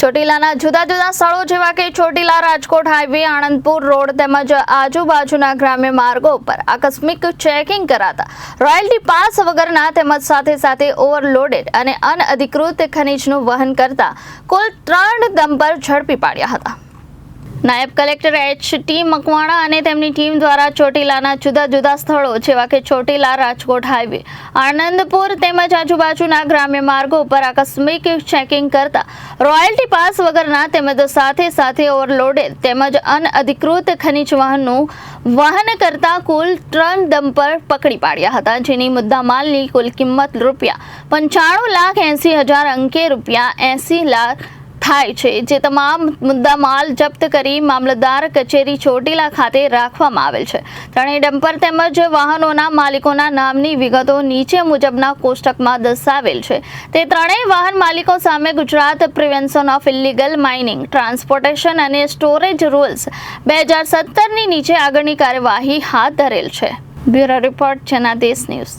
ચોટીલાના જુદા જુદા સ્થળો જેવા કે ચોટીલા રાજકોટ હાઈવે, આણંદપુર રોડ તેમજ આજુબાજુના ગ્રામ્ય માર્ગો પર આકસ્મિક ચેકિંગ કરાતા રોયલ્ટી પાસ વગરના તેમજ સાથે સાથે ઓવરલોડેડ અને અનઅધિકૃત ખનીજનું વહન કરતા કુલ 3 ડમ્પર ઝડપી પાડ્યા હતા। નાયબ કલેક્ટર એચ.ટી. મકવાણા અને તેમની ટીમ દ્વારા ચોટીલાના જુદા જુદા સ્થળો જેવા કે ચોટીલા રાજકોટ હાઈવે, આણંદપુર તેમજ આજુબાજુના ગ્રામ્ય માર્ગો પર આકસ્મિક ચેકિંગ કરતા રોયલ્ટી પાસ વગરના તેમજ સાથે સાથે ઓવરલોડેડ તેમજ અનઅધિકૃત ખનીજ વાહનનું વહન કરતા કુલ 3 ડમ્પર પકડી પાડ્યા હતા, જેની મુદ્દામાલની કુલ કિંમત ₹95,80,000 અંકે ₹80 લાખ થાય છે, જે તમામ મુદ્દામાલ જપ્ત કરી મામલતદાર કચેરી ચોટીલા ખાતે રાખવામાં આવેલ છે। ત્રણેય ડમ્પર તેમજ વાહનોના માલિકોના નામની વિગતો નીચે મુજબના કોષ્ટકમાં દર્શાવેલ છે। તે ત્રણેય વાહન માલિકો સામે Gujarat prevention of illegal mining, transportation અને સ્ટોરેજ રૂલ્સ 2017ની નીચે આગળની કાર્યવાહી હાથ ધરેલ છે। Bureau report, Janadesh news.